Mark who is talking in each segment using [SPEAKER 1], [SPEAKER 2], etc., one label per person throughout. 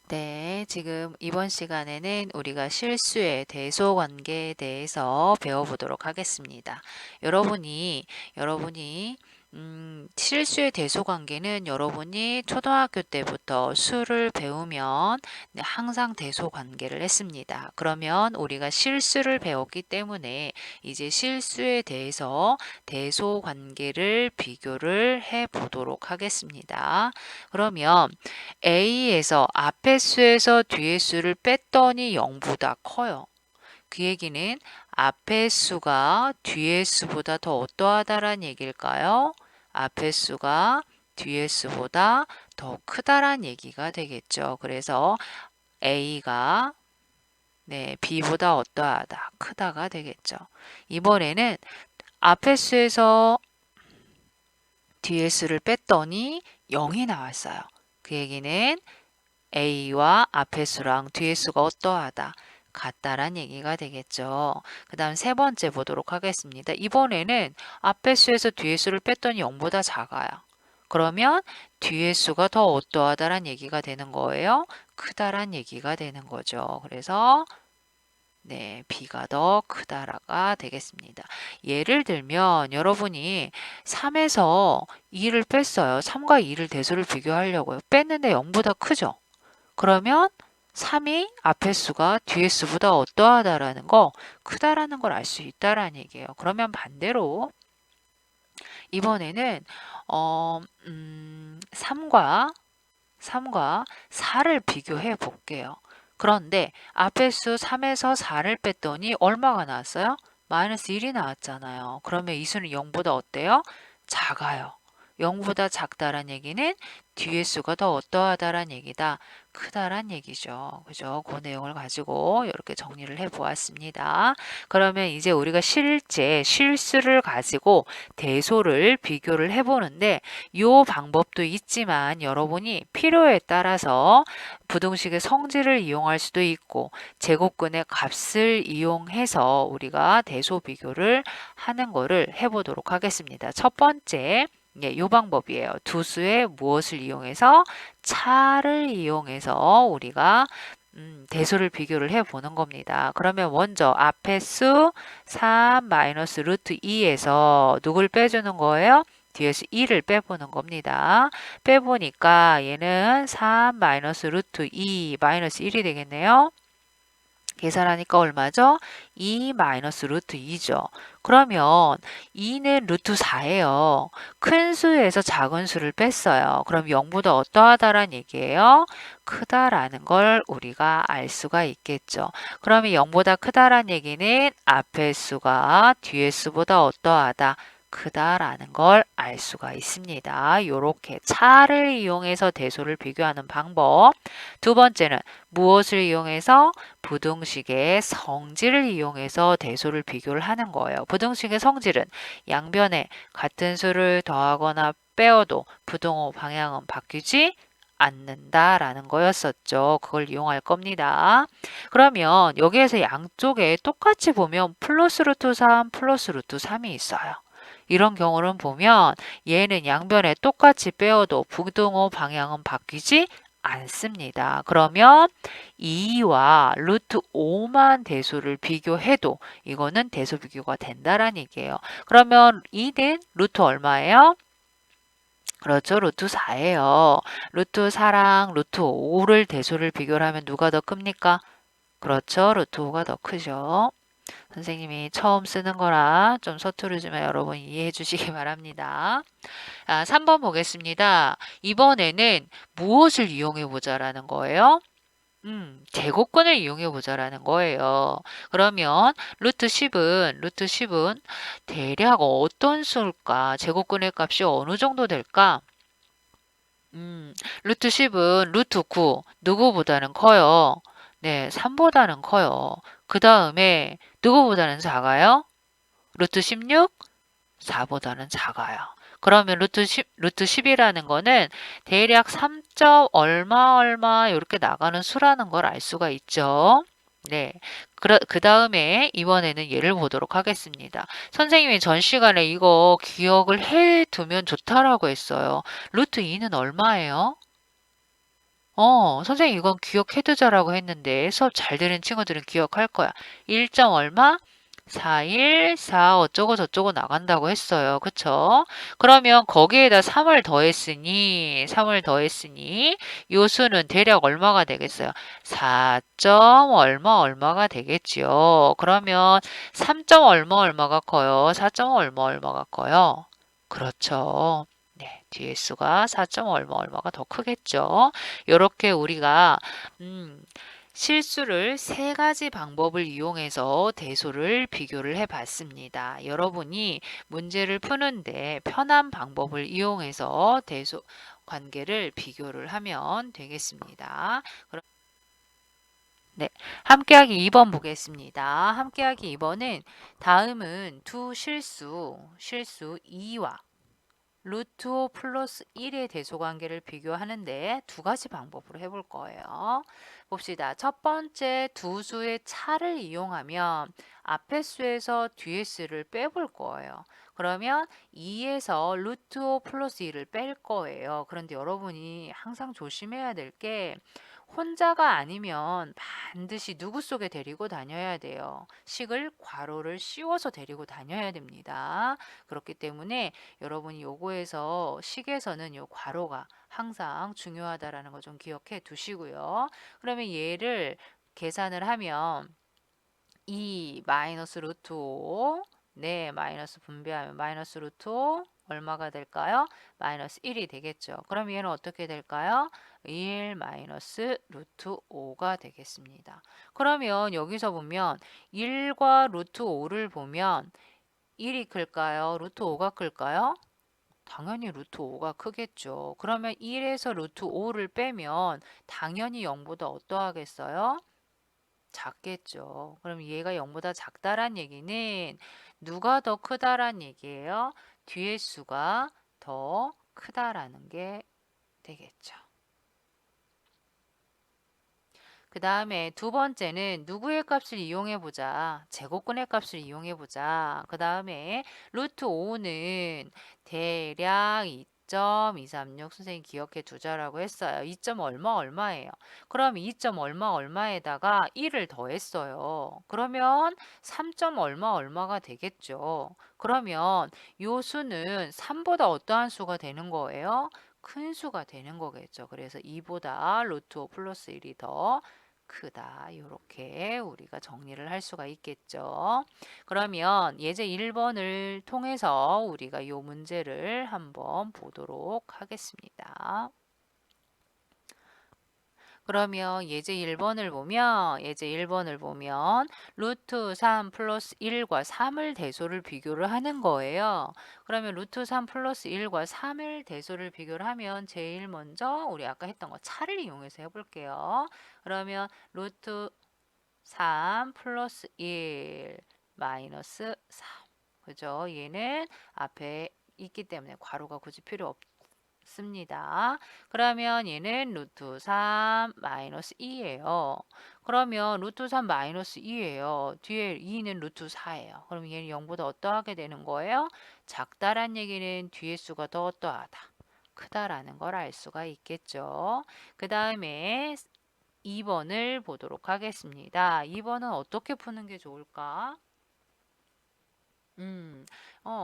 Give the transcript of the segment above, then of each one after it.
[SPEAKER 1] 네, 지금 이번 시간에는 우리가 실수의 대소관계에 대해서 배워보도록 하겠습니다. 여러분이 실수의 대소관계는 여러분이 초등학교 때부터 수를 배우면 네, 항상 대소관계를 했습니다. 그러면 우리가 실수를 배웠기 때문에 이제 실수에 대해서 대소관계를 비교를 해 보도록 하겠습니다. 그러면 A에서 앞의 수에서 뒤의 수를 뺐더니 0보다 커요. 그 얘기는 앞의 수가 뒤의 수보다 더 어떠하다란 얘기일까요? 앞의 수가 뒤의 수보다 더 크다란 얘기가 되겠죠. 그래서 A가 네, B보다 어떠하다, 크다가 되겠죠. 이번에는 앞의 수에서 뒤의 수를 뺐더니 0이 나왔어요. 그 얘기는 A와 앞의 수랑 뒤의 수가 어떠하다, 같다란 얘기가 되겠죠. 그 다음 세 번째 보도록 하겠습니다. 이번에는 앞의 수에서 뒤의 수를 뺐더니 0보다 작아요. 그러면 뒤의 수가 더 어떠하다란 얘기가 되는 거예요. 크다란 얘기가 되는 거죠. 그래서 네, B가 더 크다라가 되겠습니다. 예를 들면 여러분이 3에서 2를 뺐어요. 3과 2를 대수를 비교하려고요. 뺐는데 0보다 크죠? 그러면 3이 앞의 수가 뒤의 수보다 어떠하다라는 거, 크다라는 걸 알 수 있다라는 얘기예요. 그러면 반대로 이번에는 3과 4를 비교해 볼게요. 그런데 앞의 수 3에서 4를 뺐더니 얼마가 나왔어요? 마이너스 1이 나왔잖아요. 그러면 이 수는 0보다 어때요? 작아요. 0보다 작다란 얘기는 뒤의 수가 더 어떠하다란 얘기다. 크다란 얘기죠. 그죠? 그 내용을 가지고 이렇게 정리를 해 보았습니다. 그러면 이제 우리가 실제 실수를 가지고 대소를 비교를 해 보는데 이 방법도 있지만 여러분이 필요에 따라서 부등식의 성질을 이용할 수도 있고 제곱근의 값을 이용해서 우리가 대소 비교를 하는 거를 해보도록 하겠습니다. 첫 번째, 이 방법이에요. 두 수의 무엇을 이용해서 차를 이용해서 우리가 대소를 비교를 해보는 겁니다. 그러면 먼저 앞에 수 3 마이너스 루트 2에서 누굴 빼주는 거예요? 뒤에서 2를 빼보는 겁니다. 빼보니까 얘는 3 마이너스 루트 2 마이너스 1이 되겠네요. 계산하니까 얼마죠? 2 마이너스 루트 2죠. 그러면 2는 루트 4예요. 큰 수에서 작은 수를 뺐어요. 그럼 0보다 어떠하다란 얘기예요? 크다라는 걸 우리가 알 수가 있겠죠. 그러면 0보다 크다란 얘기는 앞의 수가 뒤의 수보다 어떠하다, 크다라는 걸 알 수가 있습니다. 이렇게 차를 이용해서 대소를 비교하는 방법. 두 번째는 무엇을 이용해서? 부등식의 성질을 이용해서 대소를 비교를 하는 거예요. 부등식의 성질은 양변에 같은 수를 더하거나 빼어도 부등호 방향은 바뀌지 않는다라는 거였었죠. 그걸 이용할 겁니다. 그러면 여기에서 양쪽에 똑같이 보면 플러스 루트 3, 플러스 루트 3이 있어요. 이런 경우는 보면 얘는 양변에 똑같이 빼어도 부등호 방향은 바뀌지 않습니다. 그러면 2와 루트 5만 대수를 비교해도 이거는 대수 비교가 된다라는 얘기예요. 그러면 2는 루트 얼마예요? 그렇죠. 루트 4예요. 루트 4랑 루트 5를 대수를 비교를 하면 누가 더 큽니까? 그렇죠. 루트 5가 더 크죠. 선생님이 처음 쓰는 거라 좀 서투르지만 여러분 이해해 주시기 바랍니다. 3번 보겠습니다. 이번에는 무엇을 이용해 보자라는 거예요? 제곱근을 이용해 보자라는 거예요. 그러면 루트 10은 대략 어떤 수일까? 제곱근의 값이 어느 정도 될까? 루트 10은 루트 9, 누구보다는 커요? 네, 3보다는 커요. 그 다음에 누구보다는 작아요? 루트 16, 4보다는 작아요. 그러면 루트 10이라는 거는 대략 3점 얼마 얼마 이렇게 나가는 수라는 걸 알 수가 있죠. 네. 그 다음에 이번에는 예를 보도록 하겠습니다. 선생님이 전 시간에 이거 기억을 해 두면 좋다라고 했어요. 루트 2는 얼마예요? 선생님 이건 기억해두자라고 했는데 수업 잘 들은 친구들은 기억할 거야. 1점 얼마? 4일, 4 어쩌고 저쩌고 나간다고 했어요. 그쵸? 그러면 거기에다 3을 더했으니 요 수는 대략 얼마가 되겠어요? 4점 얼마 얼마가 되겠지요. 그러면 3점 얼마 얼마가 커요? 4점 얼마 얼마가 커요? 그렇죠. 네, 뒤에 수가 4점 얼마 얼마가 더 크겠죠. 이렇게 우리가 실수를 세 가지 방법을 이용해서 대소를 비교를 해 봤습니다. 여러분이 문제를 푸는데 편한 방법을 이용해서 대소 관계를 비교를 하면 되겠습니다. 네, 함께하기 2번 보겠습니다. 함께하기 2번은 다음은 두 실수 2와 루트 5 플러스 1의 대소관계를 비교하는데 두 가지 방법으로 해볼 거예요. 봅시다. 첫 번째 두 수의 차를 이용하면 앞에 수에서 뒤에 수를 빼볼 거예요. 그러면 2에서 루트 5 플러스 1을 뺄 거예요. 그런데 여러분이 항상 조심해야 될 게 혼자가 아니면 반드시 누구 속에 데리고 다녀야 돼요. 식을 괄호를 씌워서 데리고 다녀야 됩니다. 그렇기 때문에 여러분이 요거에서 식에서는 요 괄호가 항상 중요하다라는 거 좀 기억해 두시고요. 그러면 얘를 계산을 하면 2 마이너스 루트 5 네, 마이너스 분배하면 마이너스 루트 5 얼마가 될까요? 마이너스 1이 되겠죠. 그럼 얘는 어떻게 될까요? 1 마이너스 루트 5가 되겠습니다. 그러면 여기서 보면 1과 루트 5를 보면 1이 클까요? 루트 5가 클까요? 당연히 루트 5가 크겠죠. 그러면 1에서 루트 5를 빼면 당연히 0보다 어떠하겠어요? 작겠죠. 그럼 얘가 0보다 작다란 얘기는 누가 더 크다란 얘기예요? 뒤의 수가 더 크다라는 게 되겠죠. 그 다음에 두 번째는 누구의 값을 이용해 보자. 제곱근의 값을 이용해 보자. 그 다음에 루트 5는 대략 2.236 선생님 기억해 두자라고 했어요. 2점 얼마 얼마예요. 그럼 2점 얼마 얼마에다가 1을 더했어요. 그러면 3점 얼마 얼마가 되겠죠. 그러면 요 수는 3보다 어떠한 수가 되는 거예요? 큰 수가 되는 거겠죠. 그래서 2보다 루트 5 플러스 1이 더 크다. 이렇게 우리가 정리를 할 수가 있겠죠. 그러면 예제 1번을 통해서 우리가 이 문제를 한번 보도록 하겠습니다. 그러면 예제 1번을 보면 루트 3 플러스 1과 3을 대소를 비교를 하는 거예요. 그러면 루트 3 플러스 1과 3을 대소를 비교를 하면 제일 먼저 우리 아까 했던 거 차를 이용해서 해볼게요. 그러면 루트 3 플러스 1 마이너스 3 그죠? 얘는 앞에 있기 때문에 괄호가 굳이 필요 없습니다. 그러면 얘는 루트 3 마이너스 2예요. 그러면 루트 3 마이너스 2예요. 뒤에 2는 루트 4예요. 그럼 얘는 0보다 어떠하게 되는 거예요? 작다란 얘기는 뒤에 수가 더 어떠하다. 크다라는 걸 알 수가 있겠죠. 그 다음에 2번을 보도록 하겠습니다. 2번은 어떻게 푸는 게 좋을까?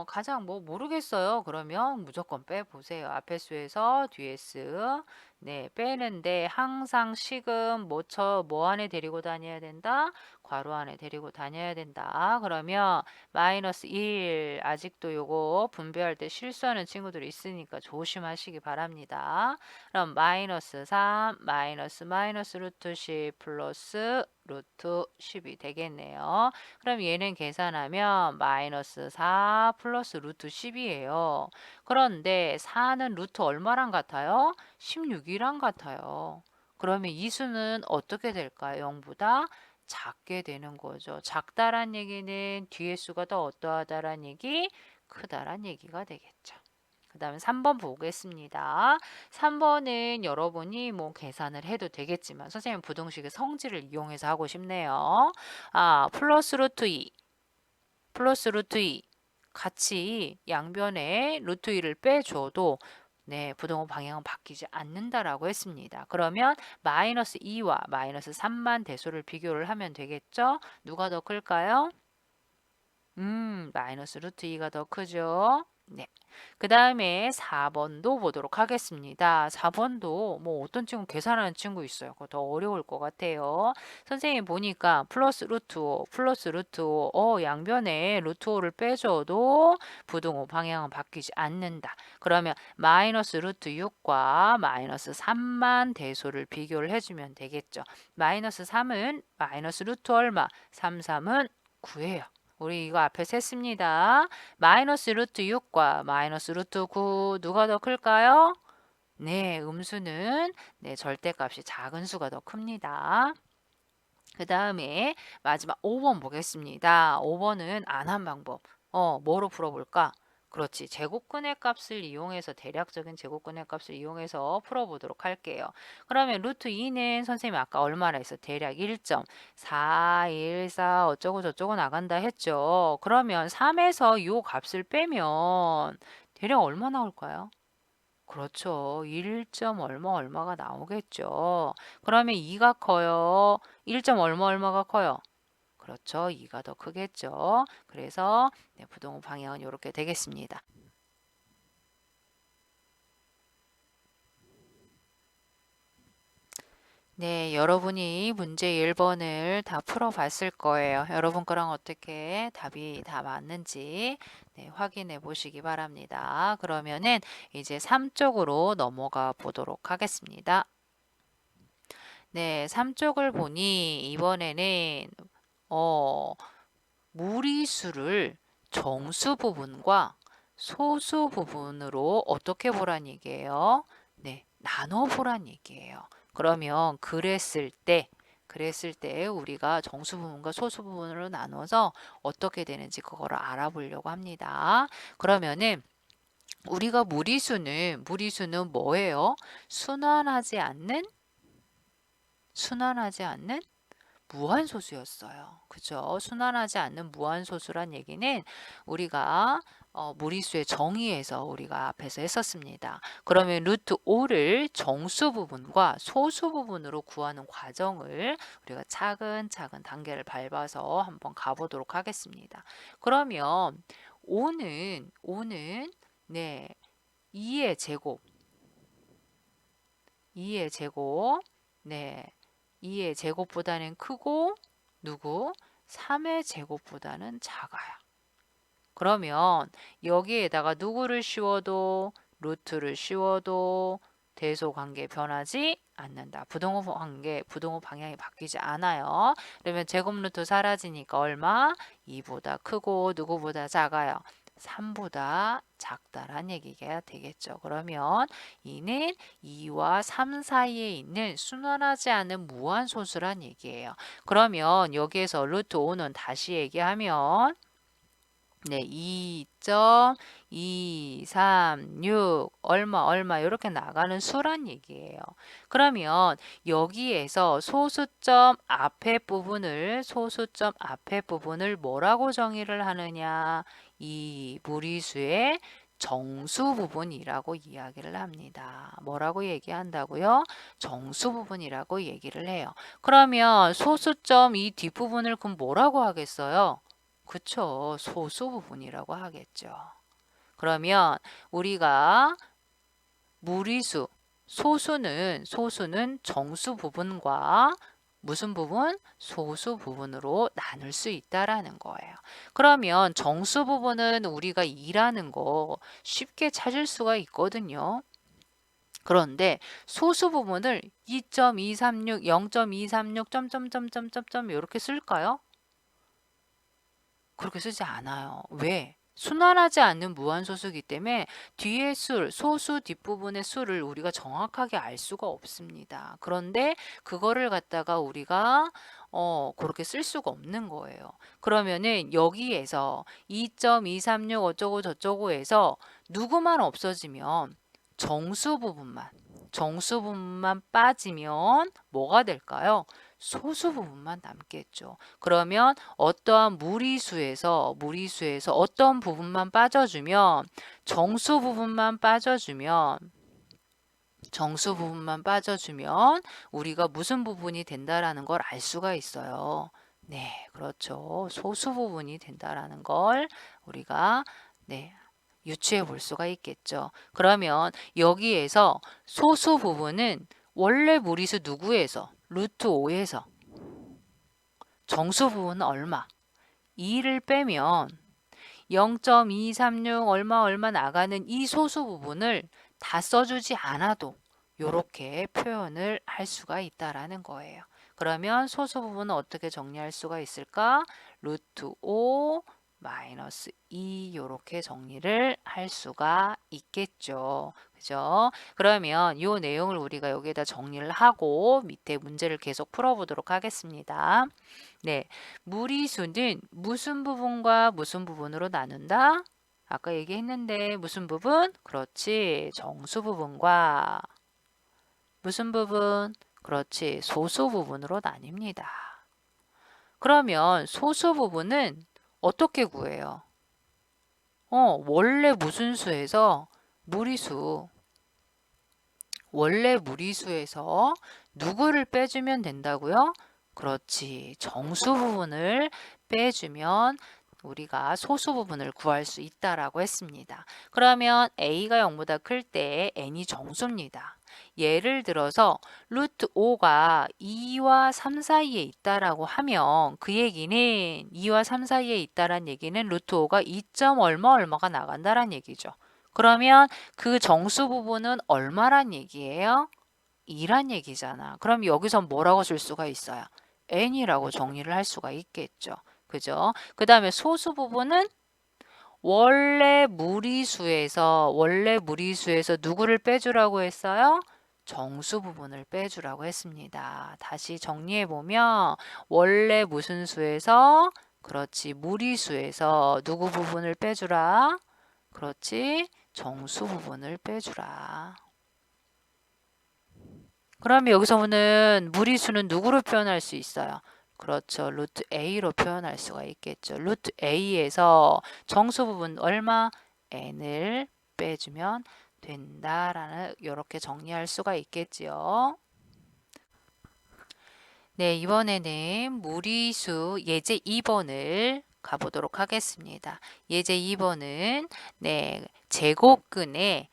[SPEAKER 1] 가장 뭐 모르겠어요. 그러면 무조건 빼보세요. 앞에 수에서 뒤에 수. 네, 빼는데 항상 식은 뭐 안에 데리고 다녀야 된다? 괄호 안에 데리고 다녀야 된다. 그러면 마이너스 1 아직도 요거 분배할 때 실수하는 친구들이 있으니까 조심하시기 바랍니다. 그럼 마이너스 3 마이너스 루트 10 플러스 루트 10이 되겠네요. 그럼 얘는 계산하면 마이너스 4 플러스 루트 10이에요. 그런데 4는 루트 얼마랑 같아요? 16이랑 같아요. 그러면 이 수는 어떻게 될까요? 0보다 작게 되는 거죠. 작다란 얘기는 뒤에 수가 더 어떠하다란 얘기, 크다란 얘기가 되겠죠. 그 다음에 3번 보겠습니다. 3번은 여러분이 뭐 계산을 해도 되겠지만 선생님 부등식의 성질을 이용해서 하고 싶네요. 플러스 루트 2 플러스 루트 2 같이 양변에 루트 2를 빼줘도 네, 부동호 방향은 바뀌지 않는다라고 했습니다. 그러면 마이너스 2와 마이너스 3만 대소를 비교를 하면 되겠죠? 누가 더 클까요? 마이너스 루트 2가 더 크죠? 네. 그 다음에 4번도 보도록 하겠습니다. 4번도 뭐 어떤 친구 계산하는 친구 있어요. 그거 더 어려울 것 같아요. 선생님 보니까 플러스 루트 5, 플러스 루트 5, 양변에 루트 5를 빼줘도 부등호 방향은 바뀌지 않는다. 그러면 마이너스 루트 6과 마이너스 3만 대소를 비교를 해주면 되겠죠. 마이너스 3은 마이너스 루트 얼마? 3은 9예요. 우리 이거 앞에 셌습니다. 마이너스 루트 6과 마이너스 루트 9 누가 더 클까요? 네, 음수는 네, 절대값이 작은 수가 더 큽니다. 그 다음에 마지막 5번 보겠습니다. 5번은 안 한 방법. 뭐로 풀어볼까? 그렇지. 제곱근의 값을 이용해서 대략적인 제곱근의 값을 이용해서 풀어보도록 할게요. 그러면 루트 2는 선생님이 아까 얼마나 했어? 대략 1.414 어쩌고 저쩌고 나간다 했죠. 그러면 3에서 이 값을 빼면 대략 얼마 나올까요? 그렇죠. 1점 얼마 얼마가 나오겠죠. 그러면 2가 커요. 1점 얼마 얼마가 커요. 그렇죠. 2가 더 크겠죠. 그래서 네, 부동호 방향은 이렇게 되겠습니다. 네, 여러분이 문제 1번을 다 풀어봤을 거예요. 여러분 거랑 어떻게 답이 다 맞는지 네, 확인해 보시기 바랍니다. 그러면은 이제 3쪽으로 넘어가 보도록 하겠습니다. 네, 3쪽을 보니 이번에는 무리수를 정수 부분과 소수 부분으로 어떻게 보란 얘기예요? 네, 나눠 보란 얘기예요. 그러면 그랬을 때 우리가 정수 부분과 소수 부분으로 나눠서 어떻게 되는지 그거를 알아보려고 합니다. 그러면은 우리가 무리수는 뭐예요? 순환하지 않는 무한소수였어요. 그죠? 순환하지 않는 무한소수란 얘기는 우리가 무리수의 정의에서 우리가 앞에서 했었습니다. 그러면 루트 5를 정수 부분과 소수 부분으로 구하는 과정을 우리가 차근차근 단계를 밟아서 한번 가보도록 하겠습니다. 그러면 5는 네, 2의 제곱, 네, 2의 제곱보다는 크고 누구? 3의 제곱보다는 작아요. 그러면 여기에다가 누구를 씌워도 루트를 씌워도 대소 관계 변하지 않는다. 부동호 방향이 바뀌지 않아요. 그러면 제곱 루트 사라지니까 얼마? 2보다 크고 누구보다 작아요. 3보다 작다란 얘기가 되겠죠. 그러면 이는 2와 3 사이에 있는 순환하지 않은 무한소수란 얘기예요. 그러면 여기에서 루트 5는 다시 얘기하면 네, 2.236 얼마 이렇게 나가는 수란 얘기예요. 그러면 여기에서 소수점 앞에 부분을 뭐라고 정의를 하느냐? 이 무리수의 정수 부분이라고 이야기를 합니다. 뭐라고 얘기한다고요? 정수 부분이라고 얘기를 해요. 그러면 소수점 이 뒷부분을 그럼 뭐라고 하겠어요? 그쵸. 소수 부분이라고 하겠죠. 그러면 우리가 무리수, 소수는 정수 부분과 무슨 부분? 소수 부분으로 나눌 수 있다라는 거예요. 그러면 정수 부분은 우리가 2라는 거 쉽게 찾을 수가 있거든요. 그런데 소수 부분을 2.236, 0.236, 점점점점점점 이렇게 쓸까요? 그렇게 쓰지 않아요. 왜? 순환하지 않는 무한소수이기 때문에 뒤에 소수 뒷부분의 수를 우리가 정확하게 알 수가 없습니다. 그런데 그거를 갖다가 우리가 그렇게 쓸 수가 없는 거예요. 그러면은 여기에서 2.236 어쩌고 저쩌고 해서 누구만 없어지면 정수 부분만 빠지면 뭐가 될까요? 소수 부분만 남겠죠. 그러면 어떠한 무리수에서 어떤 부분만 빠져주면 정수 부분만 빠져주면 정수 부분만 빠져주면 우리가 무슨 부분이 된다라는 걸 알 수가 있어요. 네, 그렇죠. 소수 부분이 된다라는 걸 우리가 네, 유추해 볼 수가 있겠죠. 그러면 여기에서 소수 부분은 원래 무리수 누구에서? 루트 5에서 정수 부분은 얼마? 2를 빼면 0.236 얼마 나가는 이 소수 부분을 다 써주지 않아도 이렇게 표현을 할 수가 있다라는 거예요. 그러면 소수 부분은 어떻게 정리할 수가 있을까? 루트 5 마이너스 2 이렇게 정리를 할 수가 있겠죠. 그죠? 그러면 이 내용을 우리가 여기에다 정리를 하고 밑에 문제를 계속 풀어보도록 하겠습니다. 네, 무리수는 무슨 부분과 무슨 부분으로 나눈다? 아까 얘기했는데 무슨 부분? 그렇지, 정수 부분과 무슨 부분? 그렇지, 소수 부분으로 나뉩니다. 그러면 소수 부분은 어떻게 구해요? 원래 무슨 수에서 무리수, 원래 무리수에서 누구를 빼주면 된다고요? 그렇지. 정수 부분을 빼주면 우리가 소수 부분을 구할 수 있다라고 했습니다. 그러면 a가 0보다 클 때 n이 정수입니다. 예를 들어서 루트 5가 2와 3 사이에 있다라고 하면 그 얘기는 2와 3 사이에 있다란 얘기는 루트 5가 2. 얼마가 나간다란 얘기죠. 그러면 그 정수 부분은 얼마란 얘기예요? 2란 얘기잖아. 그럼 여기서 뭐라고 쓸 수가 있어요? n이라고 정리를 할 수가 있겠죠. 그죠? 그 다음에 소수 부분은 원래 무리수에서 누구를 빼주라고 했어요? 정수 부분을 빼주라고 했습니다. 다시 정리해 보면 원래 무슨 수에서 그렇지, 무리수에서 누구 부분을 빼주라? 그렇지, 정수 부분을 빼주라. 그러면 여기서는 무리수는 누구로 표현할 수 있어요? 그렇죠. 루트 a로 표현할 수가 있겠죠. 루트 a에서 정수 부분 얼마? n을 빼주면 된다라는 이렇게 정리할 수가 있겠지요. 네, 이번에는 무리수 예제 2번을 가보도록 하겠습니다. 예제 2번은 네, 제곱근의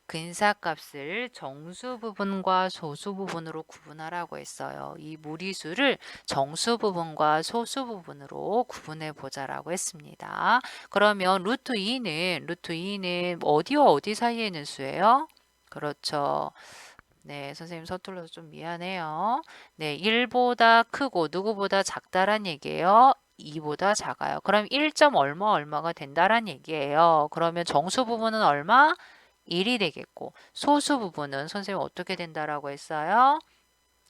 [SPEAKER 1] 근사값을 정수 부분과 소수 부분으로 구분하라고 했어요. 이 무리수를 정수 부분과 소수 부분으로 구분해 보자라고 했습니다. 그러면 루트 2는 어디와 어디 사이에 있는 수예요? 그렇죠. 네, 선생님 서툴러서 좀 미안해요. 네, 1보다 크고 누구보다 작다란 얘기예요. 2보다 작아요. 그럼 1. 얼마가 된다란 얘기예요. 그러면 정수 부분은 얼마? 1이 되겠고 소수 부분은 선생님 어떻게 된다라고 했어요?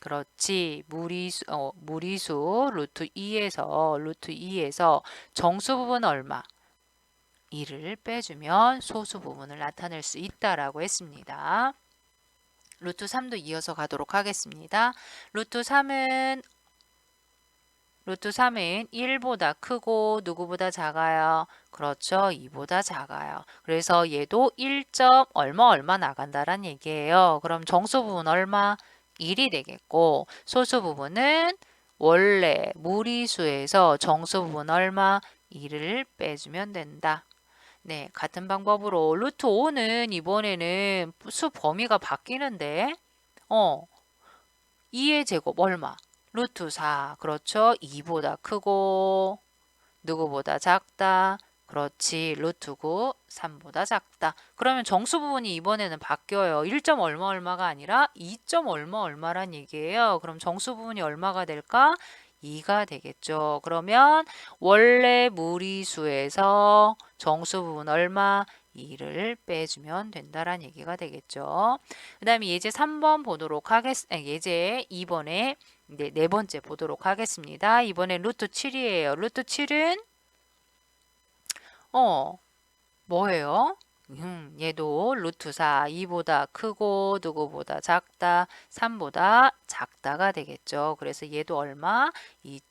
[SPEAKER 1] 그렇지. 무리수 루트 2에서 정수 부분 얼마? 2를 빼주면 소수 부분을 나타낼 수 있다라고 했습니다. 루트 3도 이어서 가도록 하겠습니다. 루트 3은 1보다 크고 누구보다 작아요? 그렇죠. 2보다 작아요. 그래서 얘도 1. 얼마 나간다란 얘기예요. 그럼 정수 부분 얼마? 1이 되겠고 소수 부분은 원래 무리수에서 정수 부분 얼마? 2를 빼주면 된다. 네, 같은 방법으로 루트 5는 이번에는 수 범위가 바뀌는데 2의 제곱 얼마? 루트 4. 그렇죠. 2보다 크고 누구보다 작다. 그렇지. 루트 9. 3보다 작다. 그러면 정수 부분이 이번에는 바뀌어요. 1. 얼마가 아니라 2. 얼마란 얘기예요. 그럼 정수 부분이 얼마가 될까? 2가 되겠죠. 그러면 원래 무리수에서 정수 부분 얼마? 2를 빼주면 된다란 얘기가 되겠죠. 그 다음에 예제 3번 보도록 예제 2번에 네 번째 보도록 하겠습니다. 이번엔 루트 7이에요. 루트 7은 뭐예요? 얘도 루트 4, 2보다 크고 누구보다 작다, 3보다 작다가 되겠죠. 그래서 얘도 얼마? 2.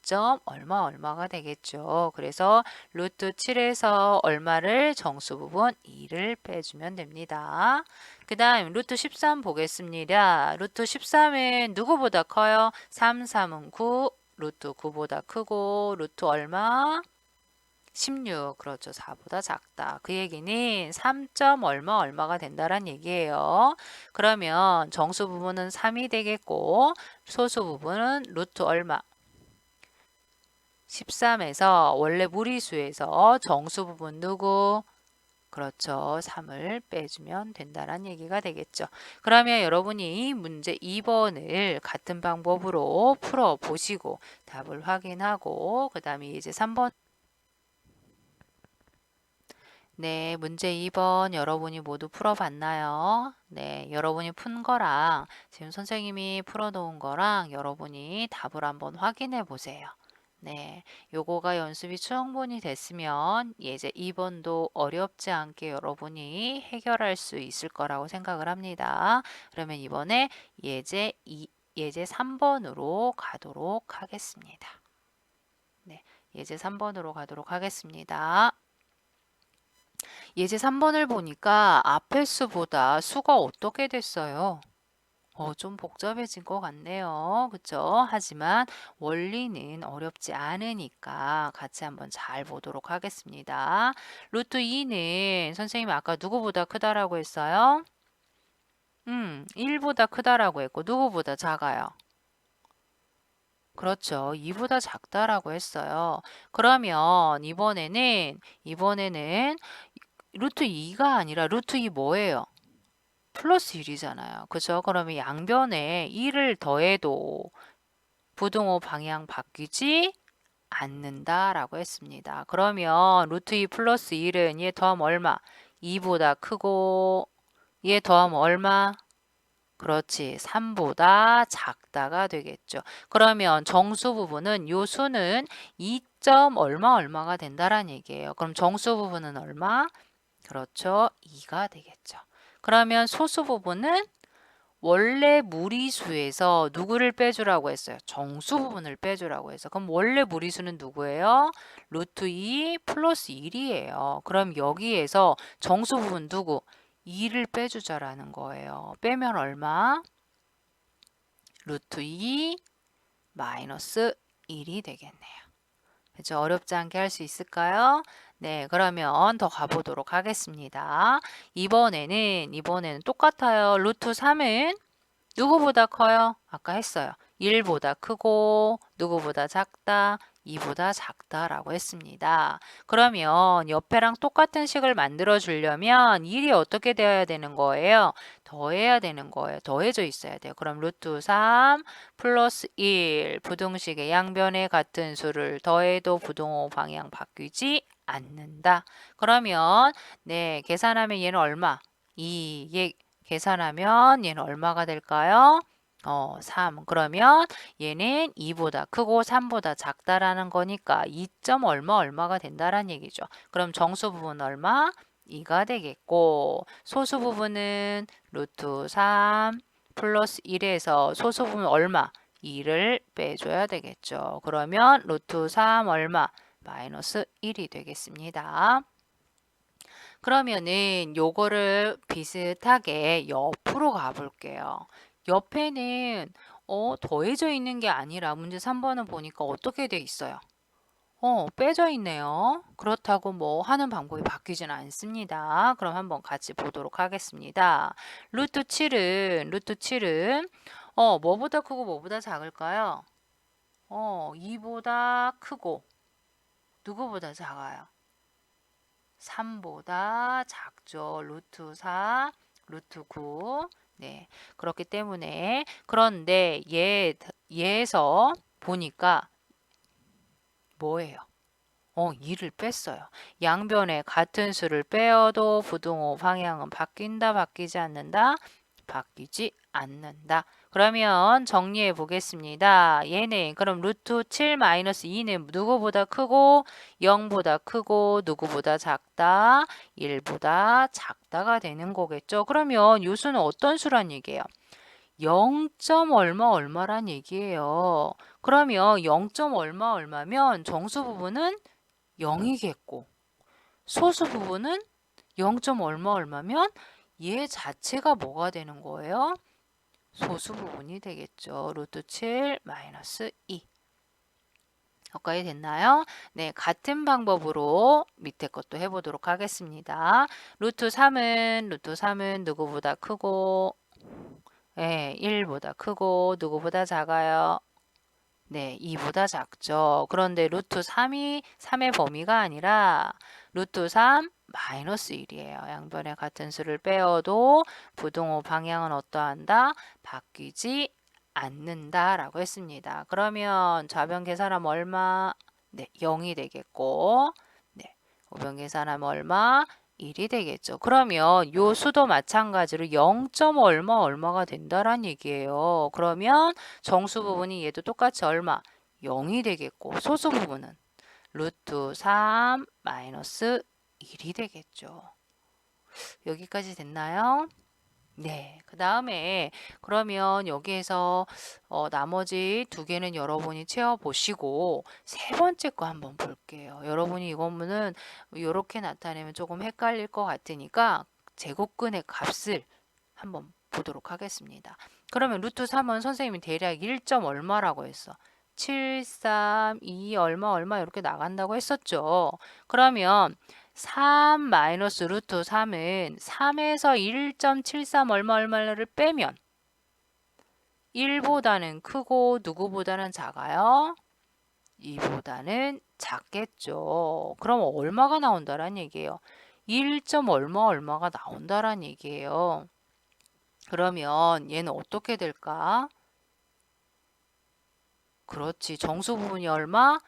[SPEAKER 1] 얼마가 되겠죠. 그래서 루트 7에서 얼마를 정수 부분 2를 빼주면 됩니다. 그 다음 루트 13 보겠습니다. 루트 13은 누구보다 커요? 3, 3은 9, 루트 9보다 크고 루트 얼마? 16. 그렇죠. 4보다 작다. 그 얘기는 3점 얼마 얼마가 된다란 얘기예요. 그러면 정수 부분은 3이 되겠고 소수 부분은 루트 얼마? 13에서 원래 무리수에서 정수 부분 누구? 그렇죠. 3을 빼주면 된다는 얘기가 되겠죠. 그러면 여러분이 문제 2번을 같은 방법으로 풀어보시고 답을 확인하고 그 다음에 이제 3번 네, 문제 2번 여러분이 모두 풀어봤나요? 네, 여러분이 푼 거랑 지금 선생님이 풀어놓은 거랑 여러분이 답을 한번 확인해 보세요. 네, 요거가 연습이 충분히 됐으면 예제 2번도 어렵지 않게 여러분이 해결할 수 있을 거라고 생각을 합니다. 그러면 이번에 예제 3번으로 가도록 하겠습니다. 네, 예제 3번으로 가도록 하겠습니다. 예제 3번을 보니까 앞의 수보다 수가 어떻게 됐어요? 좀 복잡해진 것 같네요. 그쵸? 하지만 원리는 어렵지 않으니까 같이 한번 잘 보도록 하겠습니다. 루트 2는 선생님이 아까 누구보다 크다라고 했어요? 1보다 크다라고 했고 누구보다 작아요? 그렇죠. 2보다 작다라고 했어요. 그러면 이번에는 루트 2가 아니라 루트 2 뭐예요? 플러스 1이잖아요. 그죠? 그러면 양변에 1을 더해도 부등호 방향 바뀌지 않는다라고 했습니다. 그러면 루트 2 플러스 1은 얘 더하면 얼마? 2보다 크고 얘 더하면 얼마? 그렇지. 3보다 작다가 되겠죠. 그러면 정수 부분은 요 수는 2점 얼마 얼마가 된다라는 얘기예요. 그럼 정수 부분은 얼마? 그렇죠. 2가 되겠죠. 그러면 소수 부분은 원래 무리수에서 누구를 빼주라고 했어요? 정수 부분을 빼주라고 해서. 그럼 원래 무리수는 누구예요? 루트 2 플러스 1이에요. 그럼 여기에서 정수 부분 누구? 2를 빼주자라는 거예요. 빼면 얼마? 루트 2 마이너스 1이 되겠네요. 그죠? 어렵지 않게 할 수 있을까요? 네, 그러면 더 가보도록 하겠습니다. 이번에는 똑같아요. 루트 3은 누구보다 커요? 아까 했어요. 1보다 크고 누구보다 작다? 2보다 작다라고 했습니다. 그러면 옆에랑 똑같은 식을 만들어 주려면 1이 어떻게 되어야 되는 거예요? 더해야 되는 거예요. 더해져 있어야 돼요. 그럼 루트 3 플러스 1 부등식의 양변에 같은 수를 더해도 부등호 방향 바뀌지 않는다. 그러면 네, 계산하면 얘는 얼마? 2. 계산하면 얘는 얼마가 될까요? 3. 그러면 얘는 2보다 크고 3보다 작다라는 거니까 2점 얼마 얼마가 된다라는 얘기죠. 그럼 정수 부분 얼마? 2가 되겠고 소수 부분은 루트 3 플러스 1에서 소수 부분 얼마? 2를 빼줘야 되겠죠. 그러면 루트 3 얼마? 마이너스 1이 되겠습니다. 그러면은 요거를 비슷하게 옆으로 가볼게요. 옆에는 더해져 있는 게 아니라 문제 3번은 보니까 어떻게 돼 있어요? 빼져 있네요. 그렇다고 뭐 하는 방법이 바뀌진 않습니다. 그럼 한번 같이 보도록 하겠습니다. 루트 7은 뭐보다 크고 뭐보다 작을까요? 2보다 크고 누구보다 작아요? 3보다 작죠. 루트 4, 루트 9. 네. 그렇기 때문에 그런데 얘에서 보니까 뭐예요? 2를 뺐어요. 양변에 같은 수를 빼어도 부등호 방향은 바뀐다, 바뀌지 않는다? 바뀌지 않는다. 그러면 정리해 보겠습니다. 얘는 그럼 루트 7 마이너스 2는 누구보다 크고 0보다 크고 누구보다 작다? 1보다 작다가 되는 거겠죠. 그러면 요 수는 어떤 수란 얘기예요? 0점 얼마 얼마란 얘기예요. 그러면 0점 얼마 얼마면 정수 부분은 0이겠고 소수 부분은 0점 얼마 얼마면 얘 자체가 뭐가 되는 거예요? 소수 부분이 되겠죠. 루트 7 마이너스 2. 여기까지 됐나요? 네, 같은 방법으로 밑에 것도 해보도록 하겠습니다. 루트 3은 누구보다 크고, 네, 1보다 크고, 누구보다 작아요? 네, 2보다 작죠. 그런데 루트 3의 범위가 아니라 루트 3 마이너스 1이에요. 양변에 같은 수를 빼어도 부등호 방향은 어떠한다? 바뀌지 않는다라고 했습니다. 그러면 좌변 계산하면 얼마? 네, 0이 되겠고, 네, 우변 계산하면 얼마? 1이 되겠죠. 그러면 요 수도 마찬가지로 0. 얼마가 된다란 얘기예요. 그러면 정수 부분이 얘도 똑같이 얼마? 0이 되겠고 소수 부분은 루트 3 마이너스 1이 되겠죠. 여기까지 됐나요? 네. 그 다음에 그러면 여기에서 나머지 두 개는 여러분이 채워보시고 세 번째 거 한번 볼게요. 여러분이 이거는 이렇게 나타내면 조금 헷갈릴 것 같으니까 제곱근의 값을 한번 보도록 하겠습니다. 그러면 루트 3은 선생님이 대략 1. 얼마라고 했어? 732 얼마 이렇게 나간다고 했었죠. 그러면 3 마이너스 루트 3은 3에서 1.73 얼마를 빼면 1보다는 크고 누구보다는 작아요? 2보다는 작겠죠. 그럼 얼마가 나온다란 얘기예요. 1. 얼마가 나온다란 얘기예요. 그러면 얘는 어떻게 될까? 그렇지. 정수 부분이 얼마?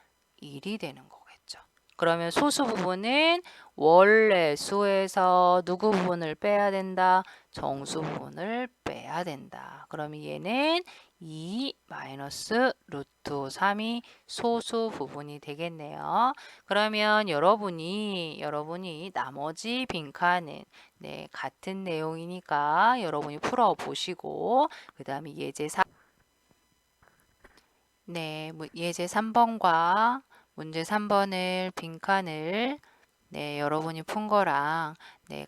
[SPEAKER 1] 1이 되는 거겠죠. 그러면 소수 부분은 원래 수에서 누구 부분을 빼야 된다? 정수 부분을 빼야 된다. 그러면 얘는 2 마이너스 루트 3이 소수 부분이 되겠네요. 그러면 여러분이 나머지 빈칸은 네, 같은 내용이니까 여러분이 풀어 보시고 그 다음에 예제 3번과 문제 3번을 빈칸을 여러분이 푼 거랑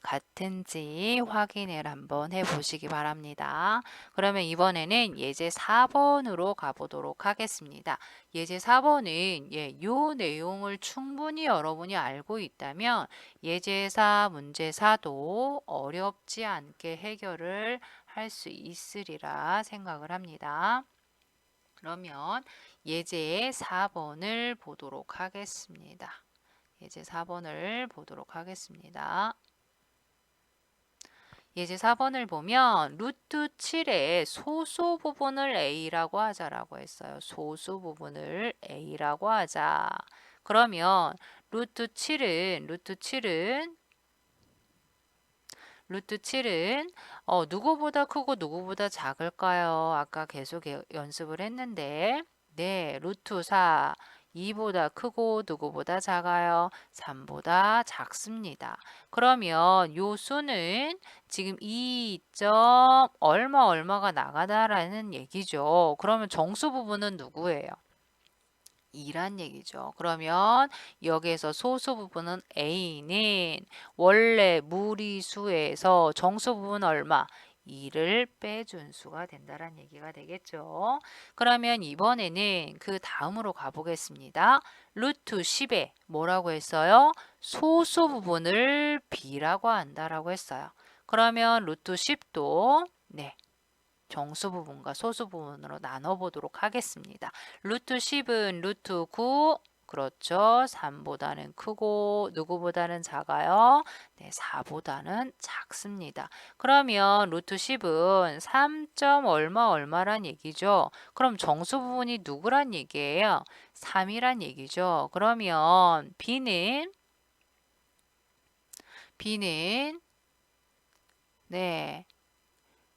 [SPEAKER 1] 같은지 확인을 한번 해보시기 바랍니다. 그러면 이번에는 예제 4번으로 가보도록 하겠습니다. 예제 4번은 요 내용을 충분히 여러분이 알고 있다면 예제 4, 문제 4도 어렵지 않게 해결을 할 수 있으리라 생각을 합니다. 그러면 예제 4번을 보도록 하겠습니다. 예제 4번을 보도록 하겠습니다. 예제 4번을 보면 루트 7의 소수 부분을 A라고 하자라고 했어요. 소수 부분을 A라고 하자. 그러면 루트 7은 누구보다 크고 누구보다 작을까요? 아까 계속 연습을 했는데 네, 루트 4 2보다 크고 누구보다 작아요? 3보다 작습니다. 그러면 요 수는 지금 2점 얼마가 나가다라는 얘기죠. 그러면 정수 부분은 누구예요? 2란 얘기죠. 그러면 여기에서 소수 부분은 A는 원래 무리수에서 정수 부분 얼마? 2를 빼준 수가 된다는 얘기가 되겠죠. 그러면 이번에는 그 다음으로 가보겠습니다. 루트 10에 뭐라고 했어요? 소수 부분을 B라고 한다라고 했어요. 그러면 루트 10도 정수 부분과 소수 부분으로 나눠보도록 하겠습니다. 루트 10은 루트 9, 그렇죠. 3보다는 크고 누구보다는 작아요? 네, 4보다는 작습니다. 그러면 루트 10은 3. 얼마란 얘기죠. 그럼 정수 부분이 누구란 얘기예요? 3이란 얘기죠. 그러면 B는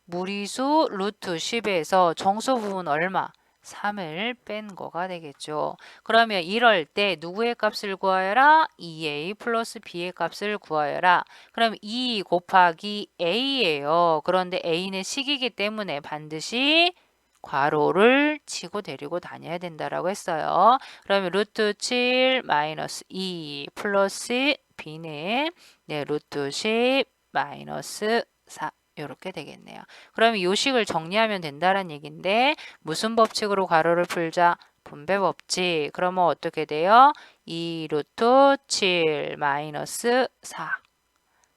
[SPEAKER 1] 무리수 루트 10에서 정수 부분 얼마? 3을 뺀 거가 되겠죠. 그러면 이럴 때 누구의 값을 구하여라? 2a 플러스 b의 값을 구하여라. 그럼 2 곱하기 a예요. 그런데 a는 식이기 때문에 반드시 괄호를 치고 데리고 다녀야 된다라고 했어요. 그러면 루트 7 마이너스 2 플러스 b는 루트 10 마이너스 4 이렇게 되겠네요. 그러면 이 식을 정리하면 된다는 얘기인데 무슨 법칙으로 가로를 풀자? 분배 법칙. 그러면 어떻게 돼요? 2 루트 7 마이너스 4.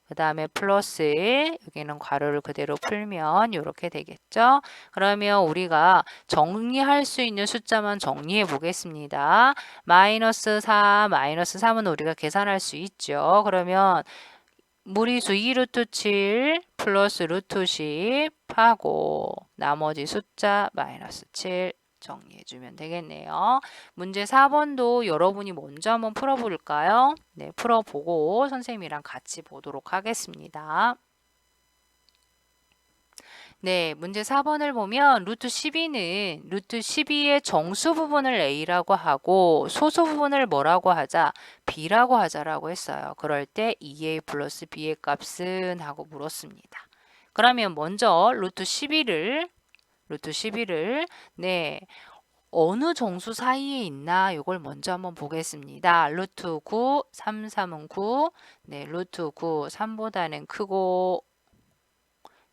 [SPEAKER 1] 그 다음에 플러스 1, 여기는 괄호를 그대로 풀면 이렇게 되겠죠. 그러면 우리가 정리할 수 있는 숫자만 정리해 보겠습니다. 마이너스 4, 마이너스 3은 우리가 계산할 수 있죠. 그러면 무리수 2 루트 7 플러스 루트 10 하고 나머지 숫자 마이너스 7 정리해주면 되겠네요. 문제 4번도 여러분이 먼저 한번 풀어볼까요? 네, 풀어보고 선생님이랑 같이 보도록 하겠습니다. 네, 문제 4번을 보면 루트 12는 루트 12의 정수 부분을 A라고 하고 소수 부분을 뭐라고 하자? B라고 하자라고 했어요. 그럴 때 2A 플러스 B의 값은? 하고 물었습니다. 그러면 먼저 루트 12를 네, 어느 정수 사이에 있나 이걸 먼저 한번 보겠습니다. 루트 9, 3, 3은 9, 네, 루트 9, 3보다는 크고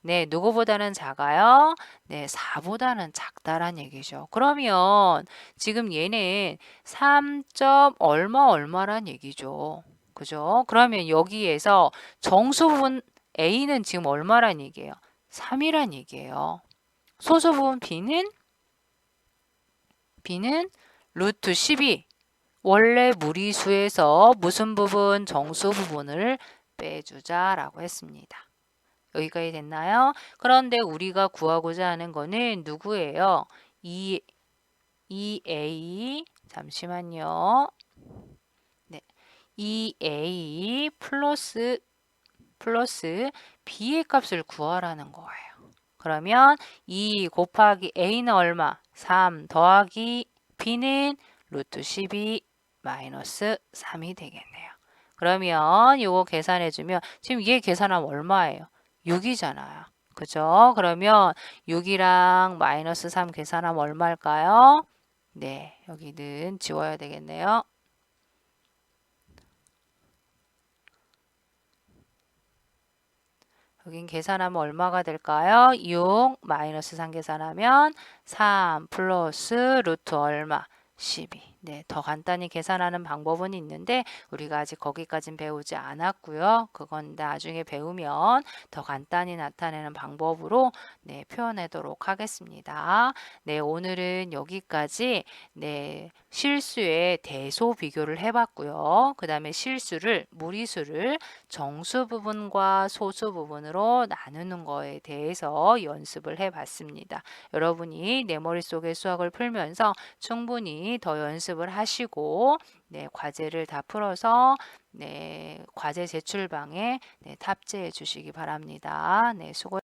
[SPEAKER 1] 네, 누구보다는 작아요? 네, 4보다는 작다란 얘기죠. 그러면 지금 얘는 3점 얼마란 얘기죠. 그죠? 그러면 여기에서 정수 부분 A는 지금 얼마란 얘기예요? 3이란 얘기예요. 소수 부분 B는 루트 12. 원래 무리수에서 무슨 부분? 정수 부분을 빼주자라고 했습니다. 여기까지 됐나요? 그런데 우리가 구하고자 하는 거는 누구예요? 2A 잠시만요. 네, 2A 플러스 B의 값을 구하라는 거예요. 그러면 2 곱하기 A는 얼마? 3 더하기 B는 루트 12 마이너스 3이 되겠네요. 그러면 이거 계산해주면 지금 얘 계산하면 얼마예요? 6이잖아요. 그죠? 그러면 6이랑 마이너스 3 계산하면 얼마일까요? 네, 여기는 지워야 되겠네요. 여긴 계산하면 얼마가 될까요? 6 마이너스 3 계산하면 3 플러스 루트 얼마? 12. 네, 더 간단히 계산하는 방법은 있는데 우리가 아직 거기까진 배우지 않았고요. 그건 나중에 배우면 더 간단히 나타내는 방법으로 네, 표현하도록 하겠습니다. 네, 오늘은 여기까지 네, 실수의 대소 비교를 해봤고요. 그 다음에 실수를 무리수를 정수 부분과 소수 부분으로 나누는 거에 대해서 연습을 해봤습니다. 여러분이 내 머릿속에 수학을 풀면서 충분히 더 연습을 하시고 네, 과제를 다 풀어서 네, 과제 제출방에 네, 탑재해 주시기 바랍니다. 네, 수고